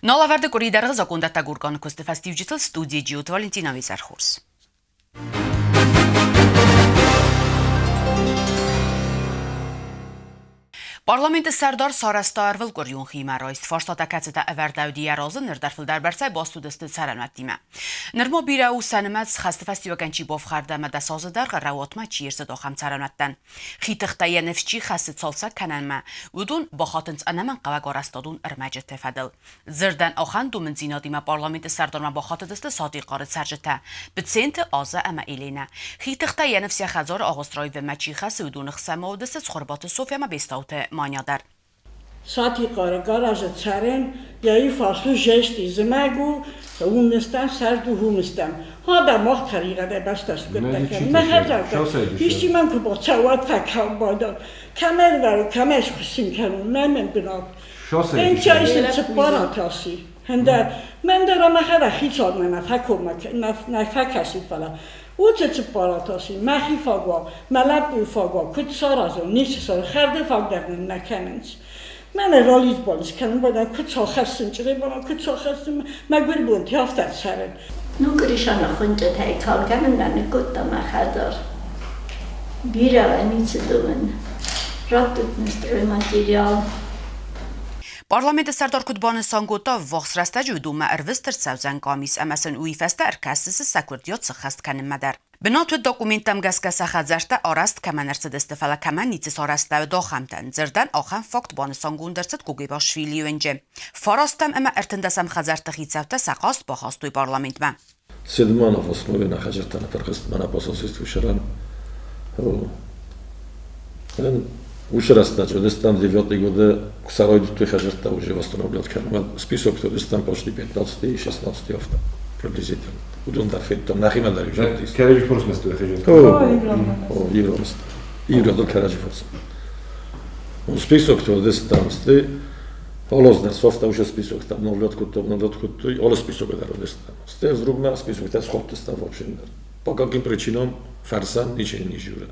Նոլավարդը կորի դարը զակոնդատագուր կան կոստեֆաս դիջիտալ ստուդիա ջիոտ Վալենտինա Վիզարխորս։ Parlamentă Serdar Sarastarvil Gorion Himaroist Forstatakatsita Everdaudy Yarozı Nerdar Fildarbersay Bostudist Saranatime. Nirmo bira u sanimats xastefestivakanchi bofxardama dasazadar rawatma chirsa doxam saranatdan. Xitiqtaya nefchi xasit salsa kananma. Udun baxatınc anaman qavagorastadun irmajat tefadil. Zirdan oxan dumin zinadima Parlamentă Serdarma baxatıdist sadiqarı sarjata. Bitsente aza ama elena. Xitiqtaya nefsi xazar ağustroy ve machi xas udun xsamovdist xorbatı Sofya ma bestauta Manjadar. Sati garajı çaren, yayı faslı jesti zmegu, umistem serdu humistem. Hada maht tariqada bastas guttakam. Mahazarda. Hiçi man ku boçavat fakam badan. Kamer var, kameş kusin kanun. Nemen binab. En çayısı çıparatası. Hende men de ramahada hiç olmana fakum na fakasi falan. Uçe çıparatası. Mahi fagwa, malab fagwa, kutsarazo, nisar, xarde fagdarın nakanınç. من رالیز بالش کنم بعد کجا خستم چه بالا کجا خستم مگر بود یافتن سرن نوکریشان خونده تای کارگرم نگفتم مخدر بیره و نیچه دومن راتت نستر ماتریال Parlamentă Serdar Kutbanı Sangota vaxrasta juduma ervistr savzan kamis amasan uifasta erkasisi sakurdiot xast kanmadar. Binat dokumentam gaskasa xazarta arast kamanarsid istifala kamanitsis arasta ve doxamtan zirdan axan fakt banı sangundarsit Gugibashvili önce. Farastam ama ertindasam xazarta xitsavta saqast baxastoy parlamentma. Sedmanov основе на хажартана перхестмана посолству Шаран. Уже раз начали, там 9 года Ксаройд той хажарта уже восстановлял карман. Список то там почти 15 и 16 авто приблизительно. Удон дарфет там нахимадар уже. Каражи форс место хажарта. О, Евромст. Евро каражи форс. Список то там сте Полознер софта уже список там новлётку то и all список дародес там. Сте другма список tas xoptas там вообще. По каким причинам фарсан ничего не жура.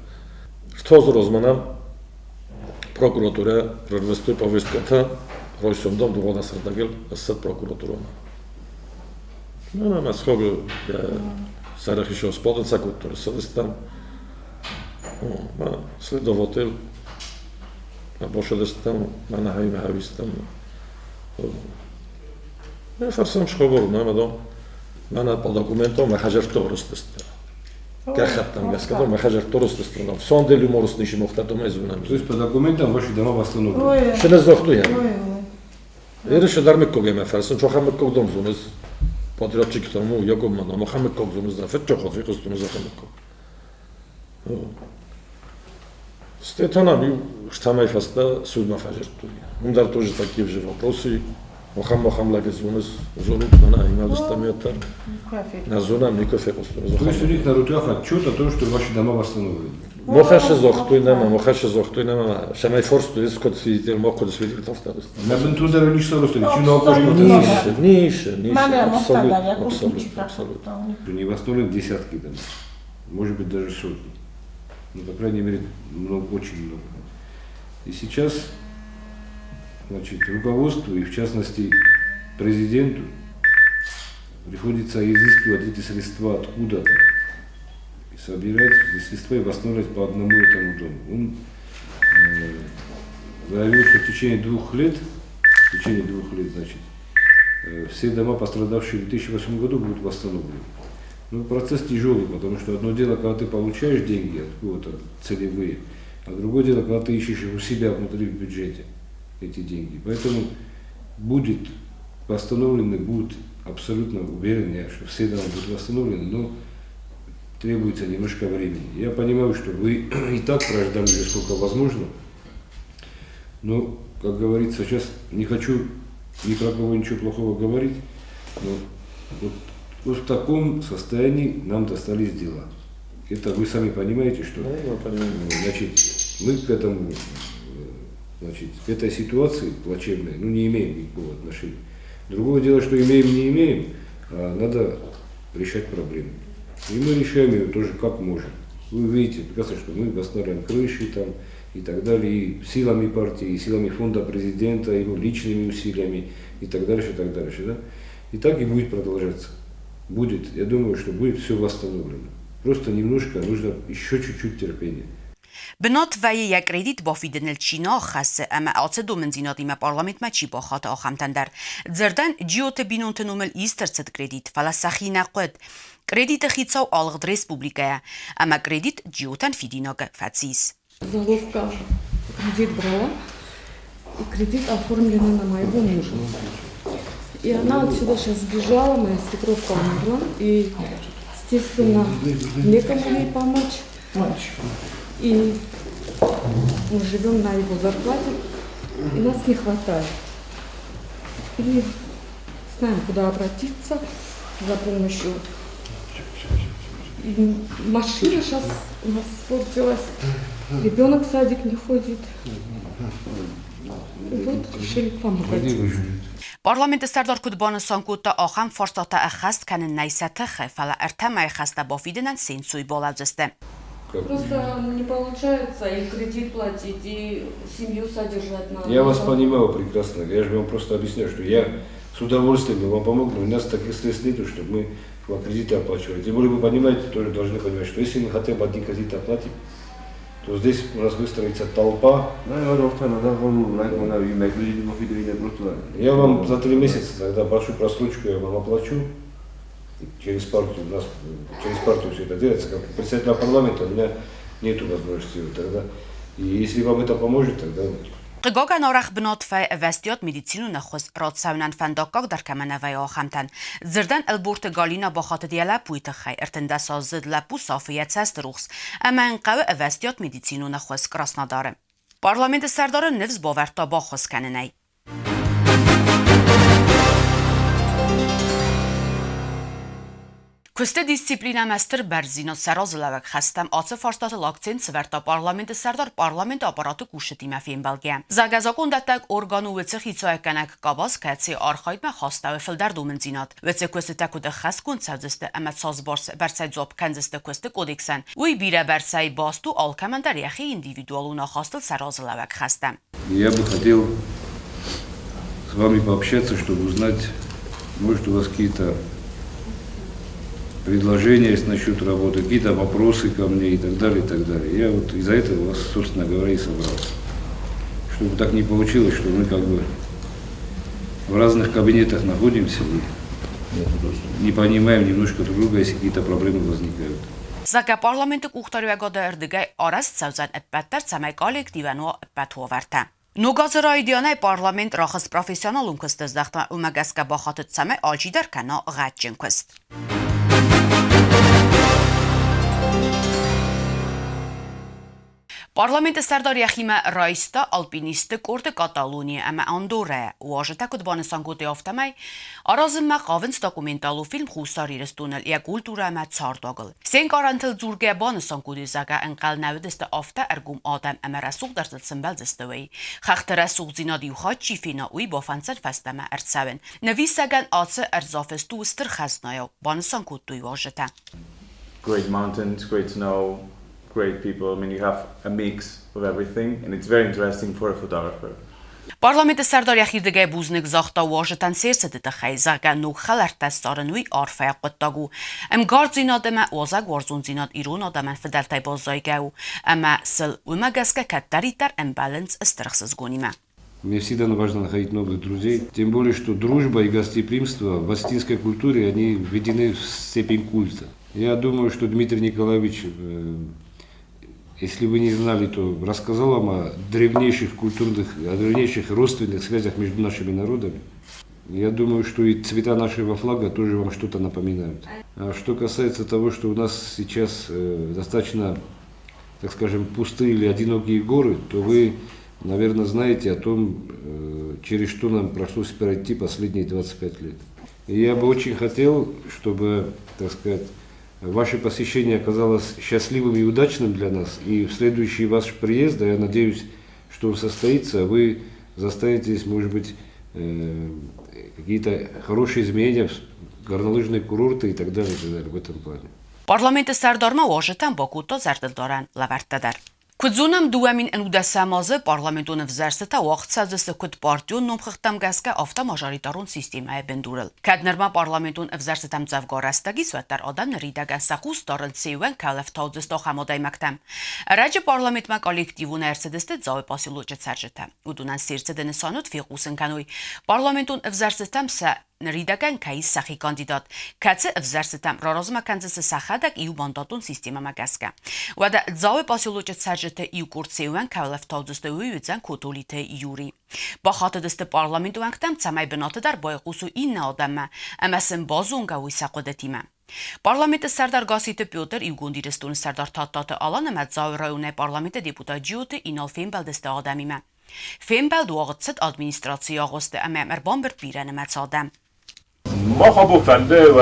Кто розманам Прокуратура прорвестой повестката Ройсомдом довода сардагел съд прокуратурона. Mas хого сарахишо сподца кутур съдстам. Ма следовател на бошадстам мана хайме хавистам. Не фарсам шхобор намадо мана по документам хажарто ростест. Кахаттам гаскадо хажарто ростест. Сондели морус ниши мохтато мезунам. То есть по документам ваши дома восстановлены. Шенез зохтуя. Ереше дармек когеме фарсам чохамек когдом зунез. Патриотчик тому якомана Мохаммед когзунез да фет чохот викостунез захамек ког. Стетана штамай фаста судма фажерту. Ундар тоже такие же вопросы. Мохам лагезунез зонут мана ималстамиатар. На зонам никофе костунез. То есть у них на руках отчет о том, что ваши дома восстановлены. Мохаше зохтуйнама, шамай форс то есть код свидетель, мог код свидетель тавтарыст. На бентузер ничто ростет, чуно Нише. Абсолютно. Не восстановлены десятки домов, может быть даже сотни. Ну, по крайней мере, очень много. И сейчас, значит, руководству и в частности президенту приходится изыскивать эти средства откуда-то. Собирать средства и восстанавливать по одному этому дому. Он заявил, что в течение 2 лет, значит, все дома, пострадавшие в 2008 году, будут восстановлены. Ну, процесс тяжелый, потому что одно дело, когда ты получаешь деньги откуда-то целевые, а другое дело, когда ты ищешь у себя внутри в бюджете эти деньги. Поэтому будут абсолютно уверен я, что все дома будут восстановлены, но требуется немножко времени. Я понимаю, что вы и так прождали уже сколько возможно, но, как говорится, сейчас не хочу ни про кого ничего плохого говорить, но вот в таком состоянии нам достались дела. Это вы сами понимаете, что значит, мы к этому, значит, к этой ситуации плачевной не имеем никакого отношения. Другое дело, что имеем, не имеем, а надо решать проблемы. И мы решаем ее тоже как можем. Вы видите прекрасно, что мы восстанавливаем крыши, там, и так далее, и силами партии, и силами фонда президента, его личными усилиями, и так дальше, и так дальше. Да? И так и будет продолжаться. Будет, я думаю, что будет все восстановлено. Просто немножко нужно еще чуть-чуть терпения. Բնոտ վայ եկրեդիտ բոֆի դնել չինո խասը ամա ացե դոմենզինոտ իմա պարլամենտ մաչի բոխատ ախամտանդար ձերդան ջիոte բինոն տնումել իստերցդ կրեդիտ ֆալասախինա ყդ կրեդիտը խիցավ ալղդ ռեսպուբլիկայա ամա կրեդիտ ջիոտան ֆիդինոգը ֆացիս Заловка кредит брала, и кредит оформлен на моего мужа. И она отсюда сейчас сбежала, моя свекровка умерла, и, естественно, некому ей помочь. И мы живем на его зарплате, и нас не хватает. И не знаем, куда обратиться за помощью. И машина сейчас у нас испортилась, ребенок в садик не ходит. И вот решили к вам обратиться. Parlamentă Serdar Kudbanı Sankuta axam forsata axast kanın naysatı xefala ertamay xasta bofidinan sensuy boladzeste. Просто не получается и кредит платить, и семью содержать надо. Я вас понимаю прекрасно. Я же вам просто объясняю, что я с удовольствием бы вам помог, но у нас таких средств нету, чтобы мы вам кредиты оплачивали. Тем более вы понимаете, тоже должны понимать, что если мы хотя бы один кредит оплатим, то здесь у нас выстроится толпа. Я вам за 3 месяца тогда большую просрочку я вам оплачу. Через партию все это делается. Как председателя парламента у меня нет возможности тогда. И если вам это поможет, тогда... Qigogан орах бнот фай вестиот медицину нахос родсаунан фандокок дар каманавай ахамтан. Зердан البورت گالینا با خاطر دیلا پویت خی ارتنده سازد لپو صافیت است روخس. اما انقوه وستیات медицину نخوز کراسنا داره. پارلمنت سردار نفس باور تا با خوز کننی. Күсте дисциплина мәстер бәрзино саразылавак хастам ацы фарстаты лакцент сверта парламенты сардар парламент аппараты кушетима фем белге. Загазакон даттак органу вецех ицоеканак кабас кәтси архайдма хаставы филдар домензинат. Веце күсте такуды хас концердісті әмәт сазбарс бәрсай зоб кәнзісті күсте кодексан. Уй бире бәрсай басту алкамендар яхи индивидуалуна хастыл саразылавак хастам. Я бы хотел с вами пообщаться, чтобы узнать, может, у вас какие-то предложения есть насчет работы, какие-то вопросы ко мне и так далее, и так далее. Я вот из-за этого вас, собственно говоря, и собрался. Чтобы так не получилось, что мы как бы в разных кабинетах находимся и не понимаем немножко друг друга, если какие-то проблемы возникают. Zaga parlamentik uxtarıvəqada ərdigəy arast səvzən əbbətlər səməy kollektivən o əbbət hovartə. Nogazır aydiyanay parlament raxız profesionalun küstəzdəxtə üməgəskə baxatıt səməy alcidər kəna ғətcin küst. Parlamentă Serdar Yaximə Raista alpinisti korte Kataloniya əmə Andorraya uajıta kudbanı sankote aftamay arazımə qavınç dokumentalu film xusari restunel ya kultura əmə çardagıl. Sen garantil zurgə banı sankote zaga enqal nəvidistə afta ərgum adam əmə rəsuq dərtət sımbəldistəvəy. Xaxtı rəsuq zinadi uxat çifina uy bafansən fəstəmə ərtsəvən. Nəvisəgən atsı ərzafestu stır xəznaya banı sankote uajıta. Great mountains, great snow, great people. I mean, you have a mix of everything, and it's very interesting for a photographer. Parlamentă Serdar Yaxirdigəy buznik zaxta uajıtan sersədədə xəyzəgə nuxəl ərtəstarın uy arfaya qıttagu. Gard zinadəmə ozag varzun zinad irun adəmən fidəltəy bazaygəu. Əmə sil uməgəskə kətdəritər balance istırıqsız qonimə. Мне всегда важно находить новых друзей, тем более, что дружба и гостеприимство в астинской культуре, они введены в степень культа. Я думаю, что Дмитрий Николаевич, если вы не знали, то рассказал вам о древнейших родственных связях между нашими народами. Я думаю, что и цвета нашего флага тоже вам что-то напоминают. А что касается того, что у нас сейчас достаточно, так скажем, пустые или одинокие горы, то вы, наверное, знаете о том, через что нам пришлось пройти последние 25 лет. И я бы очень хотел, чтобы, так сказать, ваше посещение оказалось счастливым и удачным для нас, и в следующий ваш приезд, я надеюсь, что он состоится, вы заставите здесь, может быть, какие-то хорошие изменения, горнолыжные курорты и так далее в этом плане. Parlamentă Serdarma uajıtan Bakuta zərdildaran ləvərtdədər. Kudzunam duamin enudasamaze parlamentun vzerseta waqtsazısı kut partiyun nomxıxtam gaska afta majoritarun sistemaya benduril. Kadnerma parlamentun vzersetam zavgarastagi suattar adam neridagan saxus darıl seyven kalaf tavzısta xamadaymaktam. Raci parlamentma kollektivun ersedeste zavı pasiluce serjeta. Udunan sirsedeni sanut fiqusin kanuy. Parlamentun vzersetamsa Neridagan kais saxi kandidat. Katse vzersetam razma kanzese saxadak iu mandatun sistema magaska. Wada zawe pasiluce serjeta iu kurtseuan kalaf tavzısta uyudzan kotolite iuri. Baxatı deste parlamentu anktam tsamay benatı dar boyqusu inna adamma. Amasin bazunga wisaqodatima. Parlamenti Serdar Gasite Piotr iu gondirestun Serdar Tattatı alan emet zawe rayone parlamenti deputaciyotu inal fembel deste adamime. Fembel duağıtsit administrasiya ağoste ama erbambert biren emet adam. ما خب فنده و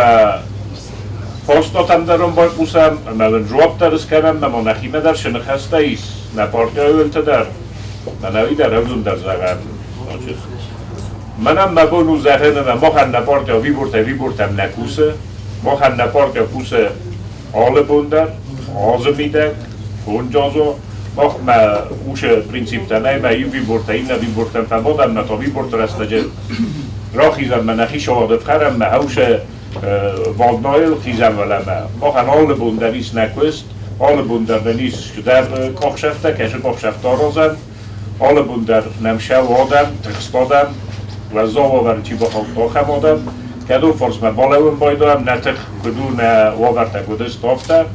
پاسداتم درم باید بوسم من جواب درست کنم من نخیمه در شنخسته ایست نه پارتی اولت در من اوی در اولون در زغن منم مبانو زهنه من ما خن نپارتی وی بورتم نکوسه ما خن نپارتی کوسه آل بوندر آزمیده کنجازو ما اوش پرینسیپ تنه ما وی بورته این وی بورتم فمادم نتا وی بورت رستجه را خیزم من نخی شهادت خرم من هوش وادنایل خیزم ولمه ما خن آل بوندریست نکوست آل بوندر دنیست که در کاخشفته کشه کاخشفته آرازم آل بوندر نمشه وادم ترستادم و زاوار چی بخواه تاخم آدم که دو فرس من بالوم بایدم نتخ کدو نه واورته کدست آفته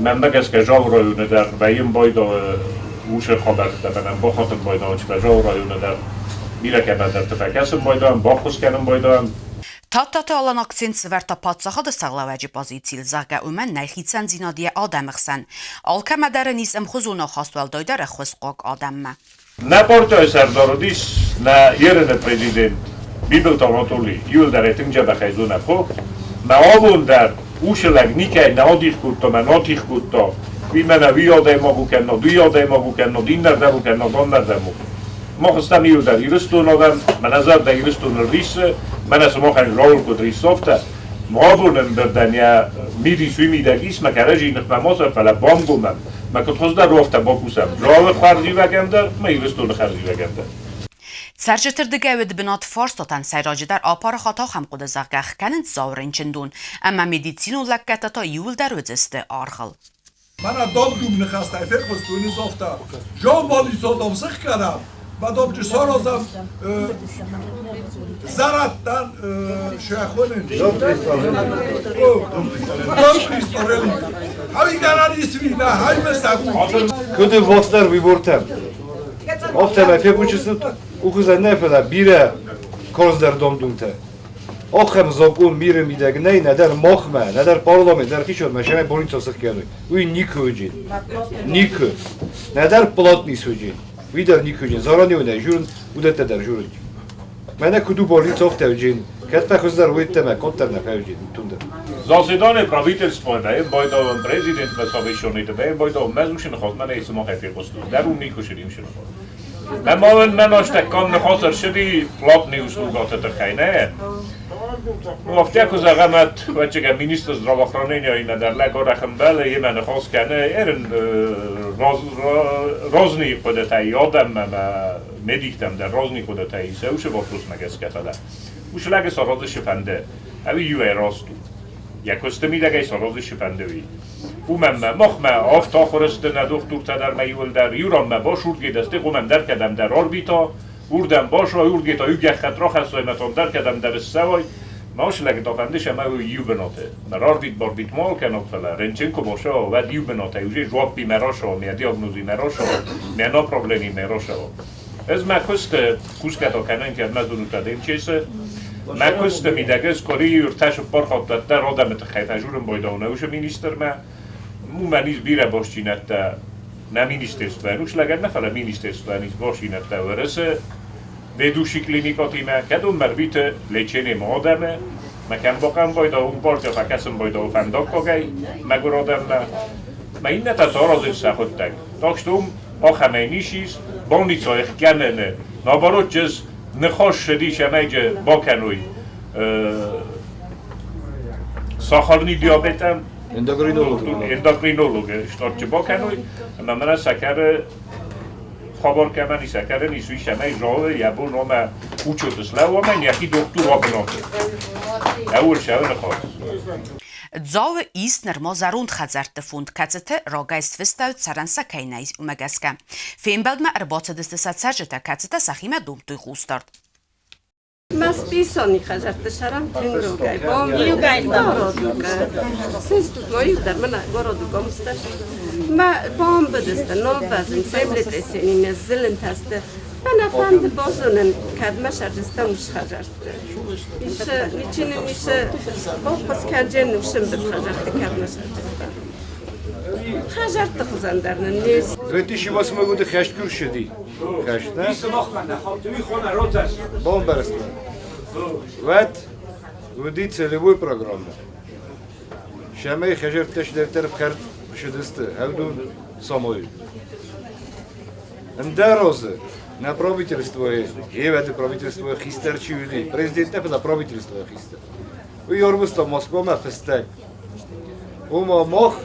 من مگس که جاو رایونه در بیم بایدا اوش خابرته بنم با خاطر بایدا چه جاو رایونه در میره که من در تفکسم بایدم با خوز کنم بایدم Tattatı alan aksent sverta patsaha da sağlavaci pozisil zaga umen nayxitsan zinadiye adamıxsan. Alka madara nis emxuzuna xastwal doydara xusqok adamma. نه پارتای سردارو دیست نه یرن پرزیدنت بیبل تاناتولی یول در اتم جا بخیزونه خب ما آبون در اوشلگ نیکه نه آدیخ کود من آتیخ کود تا وی من وی یاده ما بو کنن دو یاده ما بو کنن دین درده بو کنن دان درده مو ما خستم یو در ایرستون آدم من ازر در ایرستون ریس من از ما خیلی راول کود ریس سافته ما بونم بردن یا میری سوی میدگیست ما کرجی نخمه ما سر فلا بام گومم ما کد خوز در رافته با کوسم راول خرجی وگم در ما ایرستون خرجی وگم در Serjetirdige ve dibinat farstatan seyracı der apara xata xam quda zaqaq kanint zavrin çindun ama medicinu lakkatata yul der özeste arxıl. Mana dobdum nixasta efekos tunis ofta. Jo bali sodom sıx karam. Va dobcu sorozam zarattan şaxonen. Dobristoreli. Havi garan ismi na hay mesagu. Kötü vostlar vibortem. Ofte me fekuçusu ukuza nefela bire kozder domdunte. Oxem zokun mire mideg ne der moxme, ne der parlament, der hiç olma şeme bolitsa sıkyalı. Uy nikujin. Nikü. Ne der plotni sujin. Vider nikujin. Zarani öne jurun udete der jurun. Mene kudu bolitsa oftevjin. Ketpe kozder uitteme konterne fevjin tunde. Zasedane pravitelstvo da je bojdo prezident mesavishonite da je bojdo mezushin khozman ise ma khafir qostu. Darun nikushrim shino. من آشتکان نخواستر شدی پلات نیوزلوگات ترخینه وقتی که زغمت و چه که مینیستر زراوخرانه یا در لگا رخم بله یه من خواست کنه ایرن رازنی خودتایی آدم مدیکتم در رازنی خودتایی سوشه با پروس مگس کتاده اوش لگه ساراز شفنده اوی یوه راستو یک کسته میدگه ساراز شفنده وی او من مخمه آفتا خورسته ندختور تدر میول در یوران باش ورگی دسته قومم در کدم در آربیتا وردم باش را ورگی تا یو گه خطرا خستایمتان در کدم در سوای ماش لگه دافنده شما یو بناته مر آربیت باربیت مال کنات فلا رنچنکو باشا و یو بناته یوجه جواب بی مراشا می دیاگنوزی مراشا می نا پروبلمی مراشا از ما کست کوسکتا کنن که مزدونو کدیم چیسه ما کست میدگز کاری یورتش پارخات در آدم تخیفه جورم بایدانه وش مینیستر ما منیز بیره باشینته نه مینیسترستوانوش لگر نه فلا مینیسترستوانیز باشینته ورسه بدوشی کلینیکاتی ما کدوم مربیت لیچنه ما آدمه مکن باقم بایده اون پارت یا فکسم بایده و فنداک کاگی مگر آدم ما این نتا تارازه سخود تک تاکستوم آخمه نیشیز بانی چایخ کننه نابارو جز نخواش شدی شمیجه باکنوی ساخارنی دیابتم Эндокринологи, что чебокануй, мамана сакары خبر کمانی سکره نیسوی شمه جاوه یبو نام اوچو تسلا و من یکی دکتر آبناکه اول شوه نخواست Ձավը իսկ նրմո զարունդ խազարդը ֆունդ կացեթե ռոգայս վստահ ցարանսա կայնայ ումագասկա ֆեմբալդմա արբոցը դստասացարժը կացետա սախիմա դումտուй խուստարդ Mas pisoni խազարդը շարան թենգրոգայ բոմ յուգայ դարոդուկը սեստու գոյդար մնա գորոդուկոմ ստաշ ما بام بدسته نو بازم سیبل تسینی مزلن تسته من افند بازونن کدمه شردسته مش خجرده میشه نیچینه میشه باز کنجه نوشم به خجرده کدمه شردسته خجرده خوزندرنه نیست 2008 года хештгюр шеди. Хешт, не? Бом бересте. Вет веди целевую программу. Шамей хежер тешлертер бхерт шедесте. Хавдун самой. Эндерозы на правительство евете правительство хистерчи веди. Президент не пада правительство хистер. У Йорбуста Москва ма фестек. Ума мох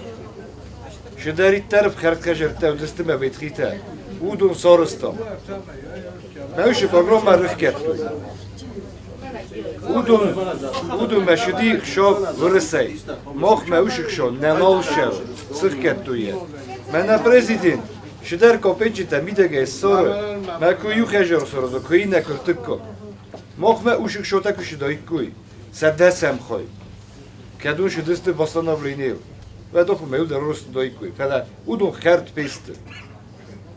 شداری طرف خرد کشرته و دسته ما بیتخیته اودون سارستم نوش پروگرام مرخ کرد اودون مشدی خشاب ورسی ماخ موش خشاب ننال شو سخ کرد تویه من پرزیدنت شدار کپیچی تمیده سر ما کویو خجر سر دو کوی نکرتک کو ماخ موش خشاب تکوش دایی کوی سدسم خوای کدوم شدست باستانا برینیل و دو خود میل درست دایی کوی فعلا اودون خرد پیسته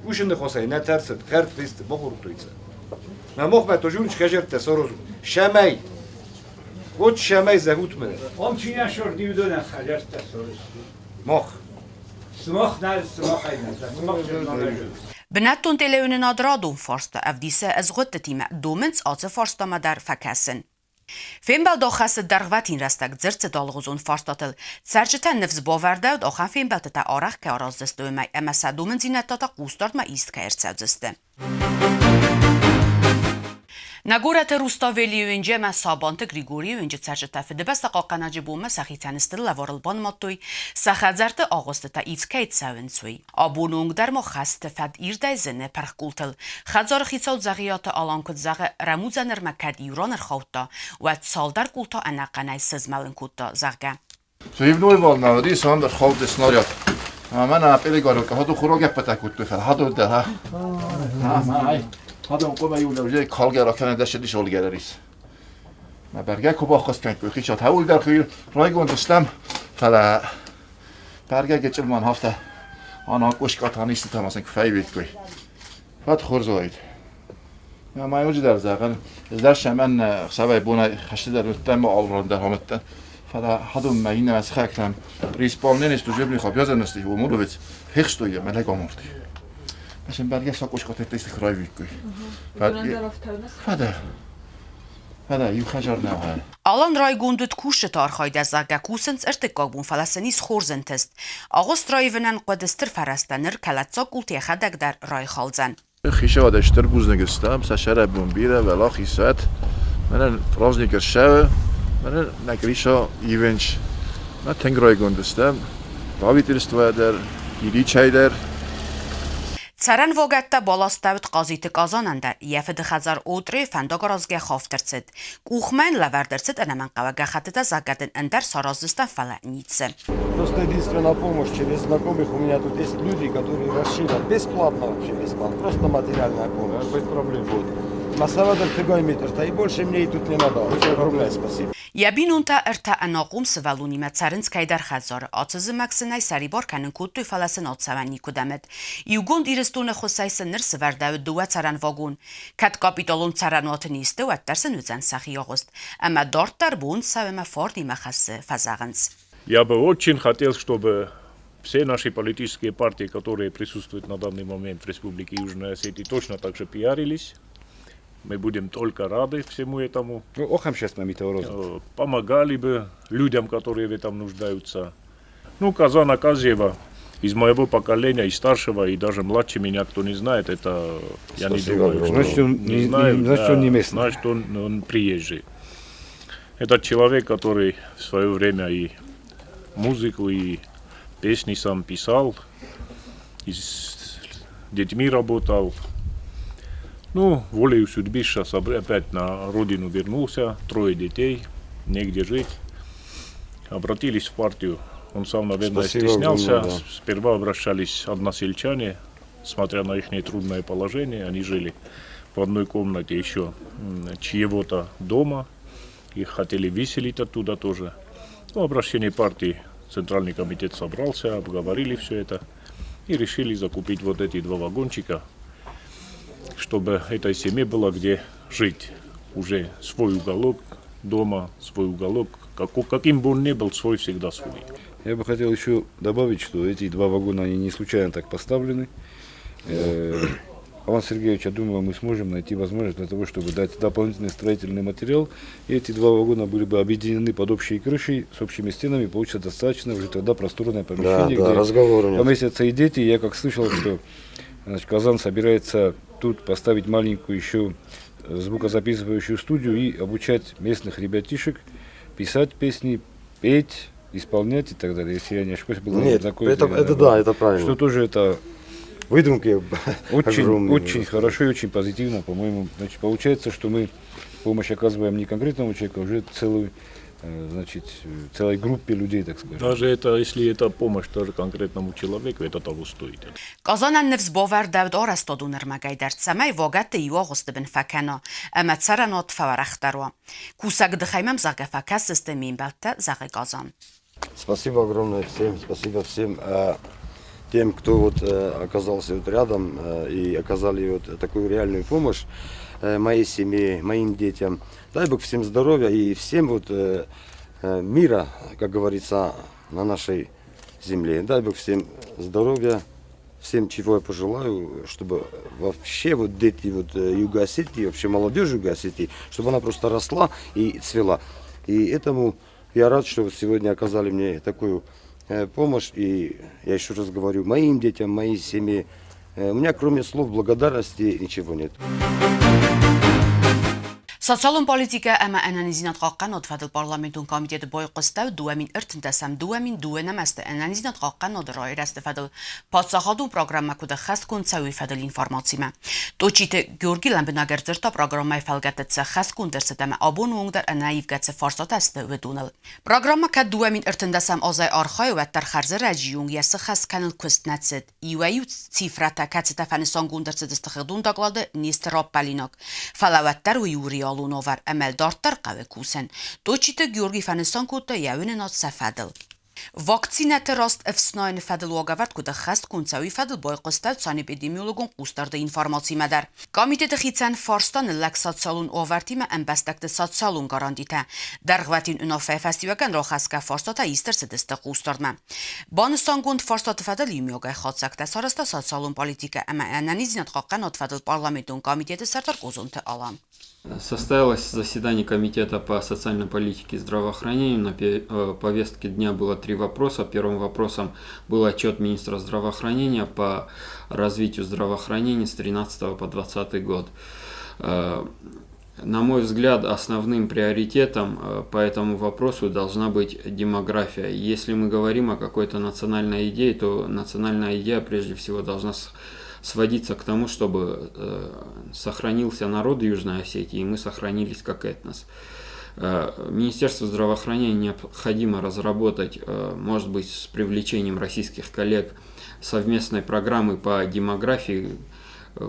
وشنده خواسته نه ترسد خرد پیسته بخور تویچه من مخمه توجون خجر تساروز شمی خود شمی زهوت منه هم چی نشور دیودون خجر تساروز مخ سماخ نه سماخ ای نه سماخ چه بناتون تلوین نادرادون فارستا افدیسه از غد تیمه دومنس آت فارستا مدر فکسن فیمبال داخست درغوتین رستک زرت دالغوزون فارستاتل سرچتا نفس باوردود آخان فیمبال تتا آرخ که آرازدسته و اما سدومن زینت تاتا قوستارد ما ایست که ارسوزسته نگورت روستا ویلیو اینجا ما سابانت گریگوریو اینجا سرچتا فده بست قاقناجی بومه سخی تنستل لوارلبان ماتوی سخزرت آغاست تا ایفکیت سوینسوی آبونونگ در ما خست فد ایردای زنه پرخکولتل خزار خیصال زغیات آلانکت زغ رموزنر مکد ایرانر خوتا و سالدر کولتا انقنای سزمالن کوتا زغگه Сувнуй волна, ри сандер ховд снаряд. А мен апели гару ка хаду хурог патакут туфер. Хаду да. Май. Хаду кома юлавже калгара канада шди шолгерарис. ما برگه کو با خواست کن کوی خیشات هول در خیر رایگون دستم فلا برگه گچل من هفته آنها کوش کاتانیست تا مثلا کفای بیت کوی بعد خورزوید یا ما یوجد در زغن در شمن حسابای بونا خشته در تم آلران در همت فلا حدو ماین مسخ کردم ریسپال نیست تو جبلی خواب یازن نستی و مولویت هیچ تویه ملک آمردی مثلا برگه ساکوش کاتت تیست خرای بیت کوی فدا یو خجر نوه Alan Raygundut kushet archayda zaga kusens ertekabun falasenis khorzentest. August Rayvenen qadestr farastanir kalatsa kulti khadak dar ray khalzan. خیشه آدشتر بوزنگستم سشر بومبیره ولا خیسات من رازنیکر شو من نگریشا ایونچ من تنگرای گندستم باویترست و در ایلی چای در Царан вогатта баластавит qaziti qazananda yafid khazar odri fandagorazga xaftirtsid. Кухман лавардерцит анаман qavaga khatida zagadin andar sarazistan фаланице. Просто единственная помощь через знакомых. У меня тут есть люди, которые расширят бесплатно вообще бесплатно. Просто материальная помощь. Без проблем будет. Масавадер тыгой метр, и больше мне и тут не надо. Очень огромное спасибо. Yabinunta erta anaqum svaluni matsarins kaydar khazar atz maksinay saribor kanin kutu falasin atsavani kudamet. Yugund iristun khosaysen nir svardav duwa tsaran vagun. Kat kapitalun tsaranot niste و درسن وزن سخی آغوست. اما دارت در بون سوما форди махассе фазаганс. Я бы очень хотел, чтобы все наши политические партии, которые присутствуют на данный момент в Республике Южная Осетия, точно так же пиарились. Мы будем только рады всему этому. Помогали бы людям, которые в этом нуждаются. Ну, Казан Аказьева из моего поколения, и старшего, и даже младше меня, кто не знает, это я не думаю, что не знаю, значит, он не местный. Значит, он приезжий. Это человек, который в свое время и музыку и песни сам писал, и с детьми работал. Ну, волею судьбы сейчас опять на родину вернулся, 3 детей, негде жить. Обратились в партию. Он сам, наверное, стеснялся. Огромное, да. Сперва обращались односельчане, смотря на их трудное положение. Они жили в одной комнате еще чьего-то дома. Их хотели выселить оттуда тоже. Ну, обращение партии, Центральный комитет собрался, обговорили все это и решили закупить вот эти 2 вагончика, чтобы этой семье было где жить. Уже свой уголок дома, свой уголок, каким бы он ни был, свой всегда свой. Я бы хотел еще добавить, что эти 2 вагона, они не случайно так поставлены. Иван Сергеевич, я думаю, мы сможем найти возможность для того, чтобы дать дополнительный строительный материал. И эти 2 вагона были бы объединены под общей крышей, с общими стенами. Получится достаточно уже тогда просторное помещение, где поместятся и дети. Я как слышал, что Казан собирается тут поставить маленькую еще звукозаписывающую студию и обучать местных ребятишек писать песни, петь, исполнять и так далее. Если я не ошибаюсь, было такое. Это правильно. Что тоже это выдумки очень хорошо и очень позитивно, по-моему. Значит, получается, что мы помощь оказываем не конкретному человеку, а уже целой группе людей, так скажем. Даже если это помощь даже конкретному человеку, это того стоит. Կազանան նվզբովար դավդ օրաստոդուներ մագայդարցամայ վոգատը իողոստը բնֆականո, ամացարանոտ фаварахтаро. Кусак дыхаймам загафака системин балта загэ Казан. Спасибо огромное всем, спасибо всем тем, кто вот оказался вот рядом и оказали вот такую реальную помощь моей семье, моим детям. Дай Бог всем здоровья и всем вот мира, как говорится, на нашей земле. Дай Бог всем здоровья, всем чего я пожелаю, чтобы вообще вот дети вот Юго-Осетии, вообще молодежь Юго-Осетии, чтобы она просто росла и цвела. И этому я рад, что вот сегодня оказали мне такую помощь. И я еще раз говорю, моим детям, моей семье, у меня кроме слов благодарности ничего нет. Սոցիալում պոլիտիկա անանիզինատ qaqan odfadil parlamentun komiteti boyqıstav duamin irtindasam duamin duenamasta ananizinat qaqan odroy rastafadil patsahadun programma kuda xast kunsawi fadil informatsima tochite Georgi lambinagertzerta programma falgatetsa xast kundersatama abonungdar anaivgatsa farsat asta vedunal programma ka duamin irtindasam ozay arxay və tarxarza rajiyung yası xast kanal kustnatsid iwayu cifrata katsita fanisan gundersid istikhadun daqladı Nestor Palinok falavattar və yuri Lunovar əməldardlar qavə kusən. Toçite Georgi Fanisan kuta yavinin at safadil. Vaksinatı rast efsnayın fadil ogavart kuda xast kunsawi fadil boyqıstav san epidemiologun qustarda informatsiya madar. Komiteti xitsan farstan laksat salun ovartima ənbəstəkdə sat salun garantita. Darğvatin ünafə festivakan roxaska farstata istersidəstə qustardma. Banistan gund farstatı fadil yumyoga xatsakta sarasta sat salun politika əmə analizinat qaqan at fadil parlamentun komiteti sartar qozuntu alan. Состоялось заседание Комитета по социальной политике и здравоохранению. На повестке дня было 3 вопроса. Первым вопросом был отчет министра здравоохранения по развитию здравоохранения с 2013 по 2020 год. На мой взгляд, основным приоритетом по этому вопросу должна быть демография. Если мы говорим о какой-то национальной идее, то национальная идея прежде всего должна сводиться к тому, чтобы сохранился народ Южной Осетии, и мы сохранились как этнос. Министерству здравоохранения необходимо разработать, может быть, с привлечением российских коллег, совместной программы по демографии,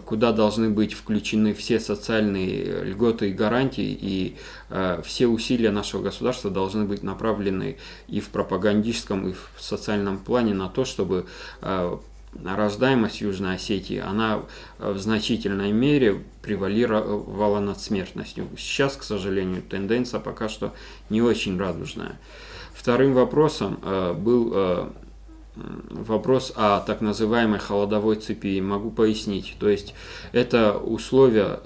куда должны быть включены все социальные льготы и гарантии, и все усилия нашего государства должны быть направлены и в пропагандистском, и в социальном плане на то, чтобы рождаемость Южной Осетии, она в значительной мере превалировала над смертностью. Сейчас, к сожалению, тенденция пока что не очень радужная. Вторым вопросом был вопрос о так называемой холодовой цепи. Могу пояснить. То есть это условия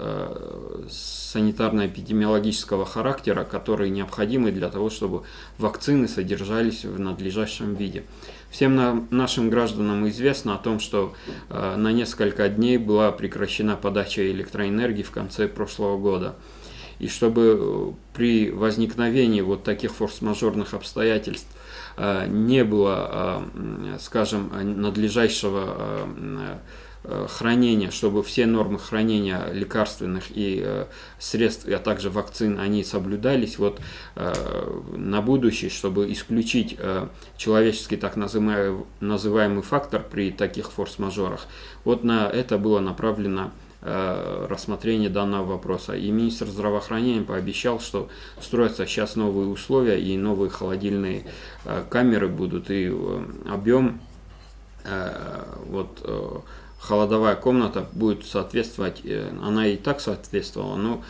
санитарно-эпидемиологического характера, которые необходимы для того, чтобы вакцины содержались в надлежащем виде. Всем нашим гражданам известно о том, что на несколько дней была прекращена подача электроэнергии в конце прошлого года. и чтобы при возникновении вот таких форс-мажорных обстоятельств не было, скажем, надлежащего хранения, чтобы все нормы хранения лекарственных и средств, а также вакцин, они соблюдались вот на будущее, чтобы исключить человеческий так называемый фактор при таких форс-мажорах. Вот на это было направлено рассмотрение данного вопроса. И министр здравоохранения пообещал, что строятся сейчас новые условия и новые холодильные камеры будут, и объем холодовая комната будет соответствовать, она и так соответствовала, но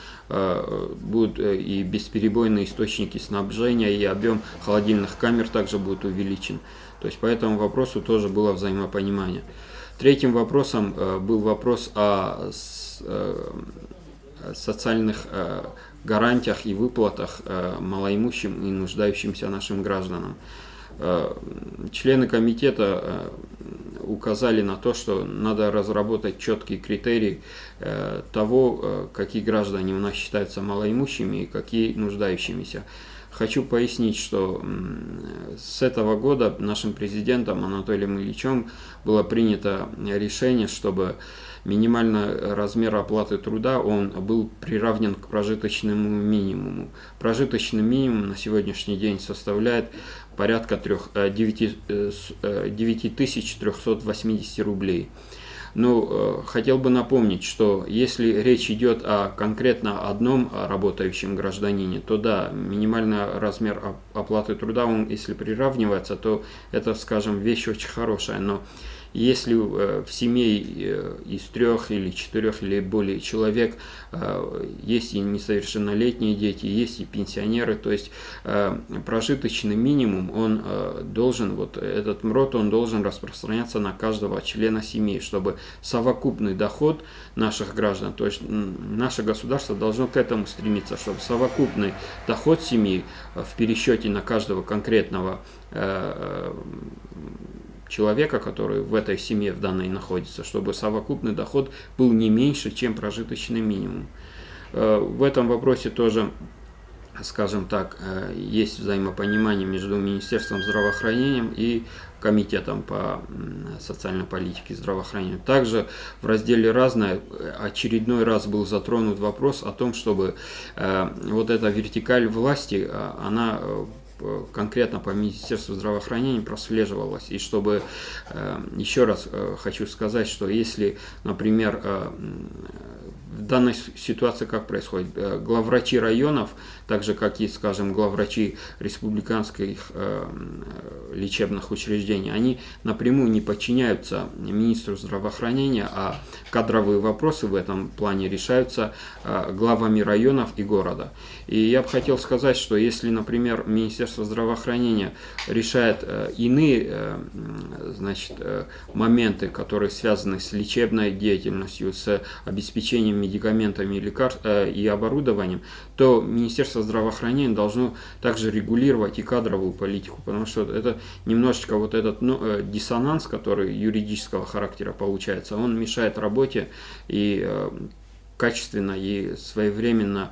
будут и бесперебойные источники снабжения, и объем холодильных камер также будет увеличен. То есть по этому вопросу тоже было взаимопонимание. Третьим вопросом был вопрос о социальных гарантиях и выплатах малоимущим и нуждающимся нашим гражданам. Члены комитета указали на то, что надо разработать четкие критерии того, какие граждане у нас считаются малоимущими и какие нуждающимися. Хочу пояснить, что с этого года нашим президентом Анатолием Ильичем было принято решение, чтобы минимальный размер оплаты труда он был приравнен к прожиточному минимуму. Прожиточный минимум на сегодняшний день составляет порядка 9380 рублей. Ну, хотел бы напомнить, что если речь идет о конкретно одном работающем гражданине, то да, минимальный размер оплаты труда, он, если приравнивается, то это, скажем, вещь очень хорошая, но если в семье из 3 или 4 или более человек есть и несовершеннолетние дети, есть и пенсионеры, то есть прожиточный минимум, он должен, вот этот МРОТ, он должен распространяться на каждого члена семьи, чтобы совокупный доход наших граждан, то есть наше государство должно к этому стремиться, чтобы совокупный доход семьи в пересчете на каждого конкретного человека, который в этой семье в данной находится, чтобы совокупный доход был не меньше, чем прожиточный минимум. В этом вопросе тоже, скажем так, есть взаимопонимание между Министерством здравоохранения и Комитетом по социальной политике и здравоохранению. Также в разделе «Разное» очередной раз был затронут вопрос о том, чтобы вот эта вертикаль власти, она конкретно по Министерству здравоохранения прослеживалось. И чтобы, еще раз хочу сказать, что если, например, в данной ситуации как происходит, главврачи районов, так же как и, скажем, главврачи республиканских лечебных учреждений, они напрямую не подчиняются министру здравоохранения, а кадровые вопросы в этом плане решаются главами районов и города. И я бы хотел сказать, что если, например, Министерство здравоохранения решает иные, значит, моменты, которые связаны с лечебной деятельностью, с обеспечением медикаментами и оборудованием, то Министерство здравоохранения должно также регулировать и кадровую политику, потому что это немножечко вот этот диссонанс, который юридического характера получается, он мешает работе и качественно и своевременно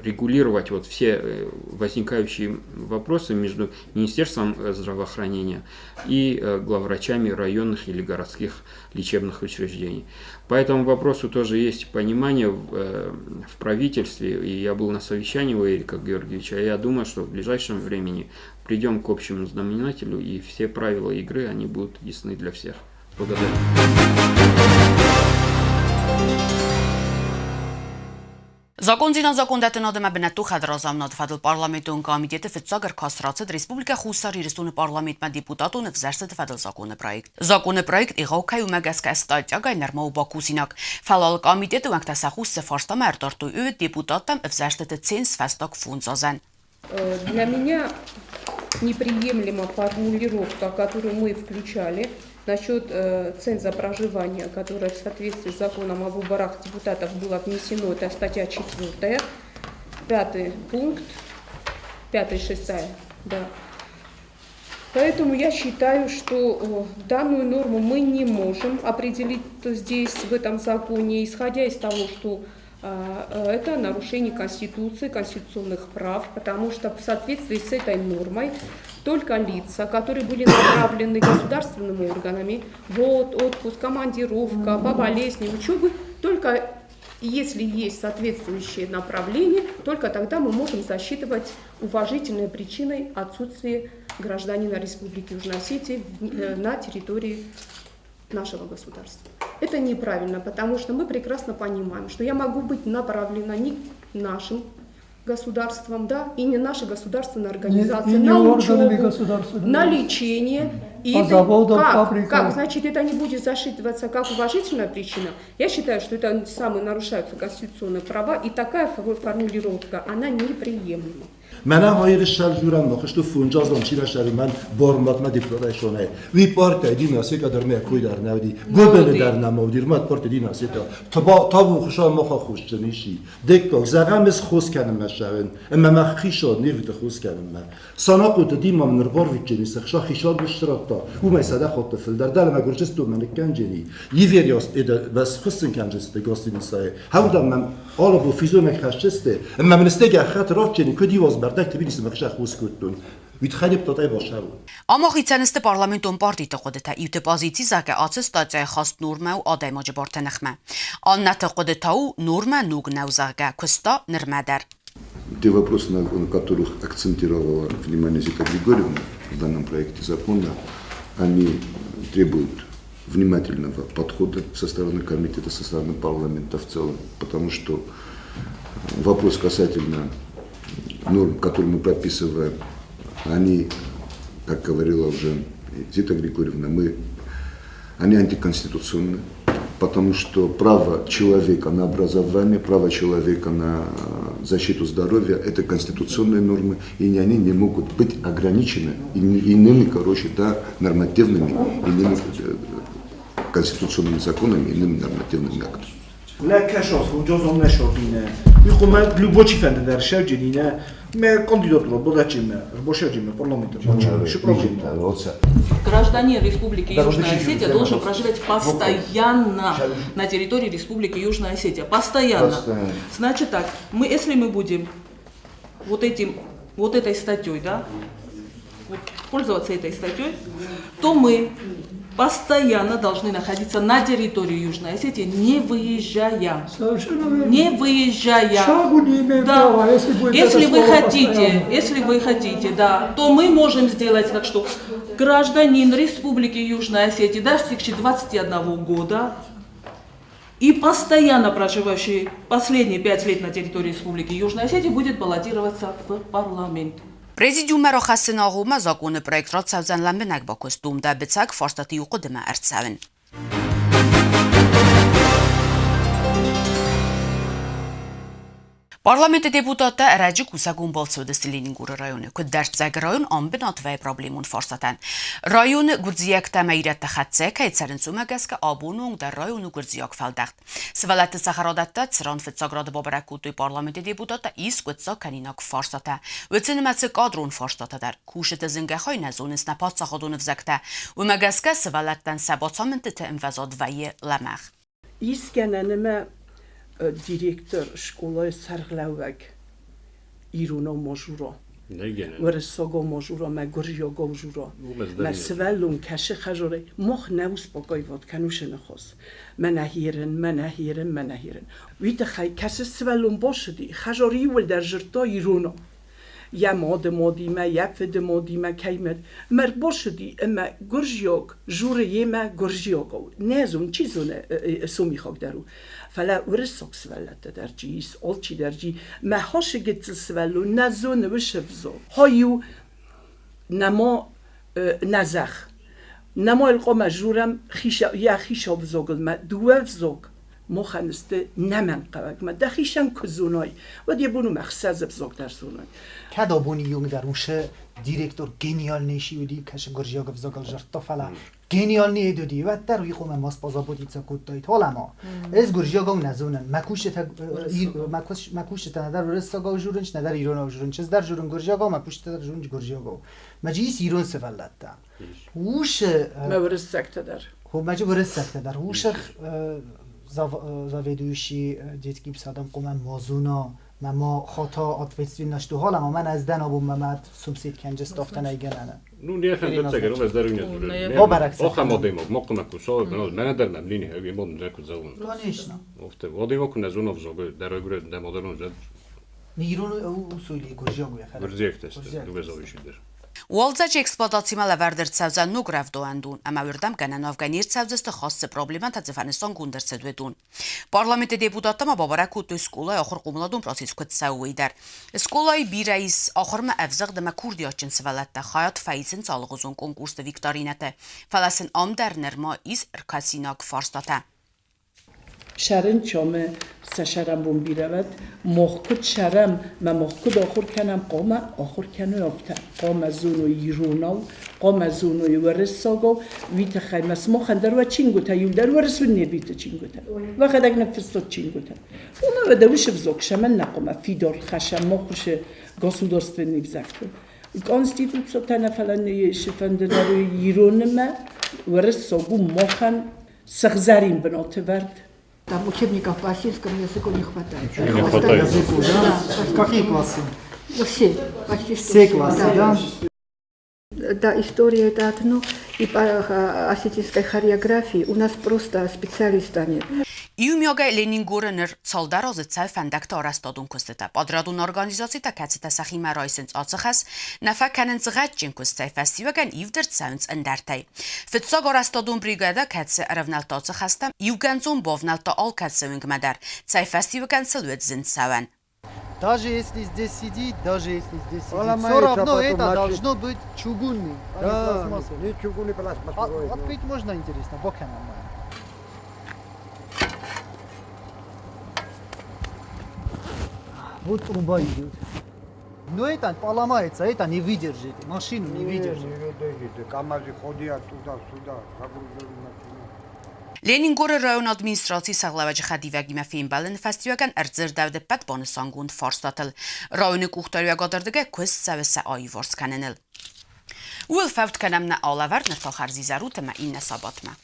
регулировать вот все возникающие вопросы между Министерством здравоохранения и главврачами районных или городских лечебных учреждений. По этому вопросу тоже есть понимание в правительстве, и я был на совещании у Эрика Георгиевича, и я думаю, что в ближайшем времени придем к общему знаменателю, и все правила игры, они будут ясны для всех. Благодарю. Zakon законодательного бенету хадразам надфадл парламентун комитеты фитцагар кастрацет республика хусар ирстун парламент депутатун взерсет фадл законопроект. Законопроект игаукай умагаск статья гайнерма бакусинак. Фалал комитеты вактасахус сефарста мерторту депутатам взерсет ценс фасток фунзазен. Для меня неприемлема формулировка, которую мы включали, насчет ценза проживания, которая в соответствии с законом о выборах депутатов была внесено, это статья 4, 5 пункт, 5-6, да. Поэтому я считаю, что данную норму мы не можем определить здесь, в этом законе, исходя из того, что это нарушение Конституции, конституционных прав, потому что в соответствии с этой нормой только лица, которые были направлены государственными органами, отпуск, командировка, по болезни, учебы, только если есть соответствующее направление, только тогда мы можем засчитывать уважительной причиной отсутствие гражданина Республики Южная Осетия на территории нашего государства. Это неправильно, потому что мы прекрасно понимаем, что я могу быть направлена не нашим государством, да, и не нашей государственной организацией, на учебу, на лечение. И по заводам, как? Значит, это не будет засчитываться как уважительная причина. Я считаю, что это самые нарушаются конституционные права, и такая формулировка, она неприемлема. Mənə hayır şərcürəm baxışdı Funcazdan çirə şəri mən barmatma diplomatşone. Vi parte dinası kadar me koydar nevdi. Göbeni der namavdirmat parte dinası ta. Tabu xuşa maxa xoşçnişi. Dekok zağamız xos kanım məşəvin. Amma məx xişo nevd xos kanım mən. Sana qut dimam nirbar vicini xişa xişad bişratta. U məsələ xotda filder dal ma gurçisto mən kanceni. Yiverios eda bas xısın kanciste gostinisa. Havda mən ala bu fizomek xəşçiste. Amma mən istəgə xatırat çeni ködi vaz Ամոխիցենստը պարլամենտոն պարտիտը խոդետա իվտը պազիցի զակը ացը ստացյայ խաստ նուրմա ու ադայմոջը բորտենխմա։ Աննատը խոդետա ու նուրմա նուգնա ու զակը քստա նրմադար։ Те вопросы, на которых акцентировала внимание Зита Григорьевна в данном проекте закона, они требуют внимательного подхода со стороны комитета, со стороны парламента в целом, потому что вопрос касательно норм, которые мы прописываем, они, как говорила уже Зита Григорьевна, они антиконституционны, потому что право человека на образование, право человека на защиту здоровья – это конституционные нормы, и они не могут быть ограничены иными, нормативными, иными конституционными законами, иными нормативными актами. لا كشاف وجوزهم نشوفينه میخوام لوبوچی فنده در شهر جنینه ما кандидатура бодачиме бошаджиме парламента что проблема Гражданин Республики Южная Осетия должен проживать постоянно на территории Республики Южная Осетия. Постоянно. Значит так, если мы будем вот этой статьей, да, пользоваться этой статьей, то мы постоянно должны находиться на территории Южной Осетии, не выезжая. Не выезжая. Да. Если вы хотите, да, то мы можем сделать так, что гражданин Республики Южной Осетии, достигший 21 года и постоянно проживающий последние 5 лет на территории Республики Южной Осетии, будет баллотироваться в парламент. Prezidium Roxasinoguma zakonu projektrat savzanlanbenak bakostumda bitsak farstati yuqudima artsavin. Parlamenti deputatı Rəcik Usaqun Balçodısı Leninguri rayonu Kuddartzag rayon ambinat və problemun farsatan. Rayon gurdziyak təməyrətdə xətsə kaytsarin sumagaska abunung da rayonu gurdziyak faldaxt. Svalatı saxaradatda tsiran fitsagradı babarakutu parlamenti deputatı iskutsa kaninak farsata. Vətsinməsi kadron farsatadar. Kuşiti zingaxoy nazonis napat saxadonu vzakta. Umagaska svalatdan sabatsamıntı imvazad vəyi ləməx. İskənənimə ديريكتور شكولای سرغلوگ ایرونا ماجورا ورساگا ماجورا ما گریاگا ماجورا ما سوالون کشه خجاره مخ نوس باقای واد کنوش نخواست من نهیرن ویت خی کسی سوالون باشدی خجاری ول در جرتا ایرونا یا مادی ما یا فد مادی ما کیمد مر باشدی اما گریاگ جوره ما گریاگا نزون چیزونه سومی خاک درو فلا ورسوك سوالات درجيس أولشي درجي ما هاش جت سوالو نزون وشفزو هايو نما نزخ نما القوم جورم خيشا يا خيشا بزوجل ما دوف زوج ما خنست نمن قوق ما دخيشم كزوناي ودي بونو مخصص بزوج در زوناي كذا بوني يوم دروشه ديريكتور جينيال نشي ودي كش گرجيا بزوجل جرت فلا گنیال نیدودی و در روی قوم ماس بازا بودی تکوت دایت حالا ما از گرجیا گم نزونن مکوش تا ندار ورسا گاو جورنش ندار ایران و جورنش از در جورن گرجیا گاو مکوش تا در جورن گرجیا گاو مجیس ایران سفلت تا وش ما ورسک تا در هو مجی ورسک تا در وش заведующий детским садом Куман Мозуна, ما خطا ответственность что حالا من از دنابم محمد سومسید کنجس دافتن ایگنانه Ну, не ефен бецегер, ове здару не зуре. Оха модимок, мокумаку со, менедернам лини хеги модн зеку заун. Конечно. Офте водимок не зунов зоге, дерогре не модерн зед. Нирон усули гуржиогу яхара. Гурзиектесте, дуге зовишидер. Ուոլձաջ էքսպլոտացիմա լավարդեր ցավզան նուգրավ դոանդուն ամավրդամ կանանով գանիր ցավզստը խոսը պրոբլեման տածվանեսոն գունդերցը դուետուն Պարլամենտի դեպուտատամա բավարակու տու սկուլայ ախոր կումլադուն պրոցես կծաուիդար Սկուլայ բիրայիս ախորմը ավզղ դմա քուրդիոչին սվալատտա խայատ ֆայցին ցալղուզուն կոնկուրսը վիկտորինատը ֆալասեն ամդարներմա իս ռքասինակ ֆարստատա شرن چامه سشرم بوم بیرود مخکد شرم ما مخکد آخر کنم قام آخر کنه یافتم قام زونو ایروناو قام زونو ورساگو ویت خیمس ما خندر و چینگوتا یودر ورسون نبیت چینگوتا و خداگ نفرستاد چینگوتا اون و دوش بزوک شمن نقوم فیدار خشم ما خوش گاسودارستن نبزکتون Konstitutsiya falan şefendeleri Yironema ورساگو ما خن سخزاریم بنات ورد Там учебников по осетинскому языку не хватает. Не хватает. Языку, да? Какие классы? Все, почти Все классы, да? Да, история это одно, и по осетинской хореографии у нас просто специалиста нет. Իումյոգա Լենինգուրներ ցալդարոզը ցայֆանդակ տորաստոդուն կուստետա պատրադուն օրգանիզացի տակացիտ ասախի մարայսենց ածխաս նաֆականն ծղաճին կուստայ ֆեստիվալն իվդր ցանց ընդարտայ ֆիցոգ օրաստոդուն բրիգադա կացը ռավնալ տածխաստամ իուգանցուն բովնալ տա ալկացսվինգ մադար ցայ фестиваль целует зинцаван Даже если здесь сидит, даже если здесь сидит, все равно это должно быть чугунный, а не пластмассовый. Не чугунный, пластмассовый. Открыть можно, интересно, бока нормально. Вот труба идет. Но это поломается, это не выдержит, машину не выдержит. Не выдержит, КамАЗы ходят туда-сюда, загружены начинают. Լենինգորը ռայոն ադմինիստրացիի սաղլավաճի խադիվագի մաֆին բալեն ֆեստիվական արձր դավդե պատ բոնսանգուն ֆորստատել ռայոնի կուխտարյագադարդգե քուս սավեսա այ որս կանենել Ուլ ֆավտ կանամնա ալավար նրթոխարզի զարուտը մա իննա սաբատմա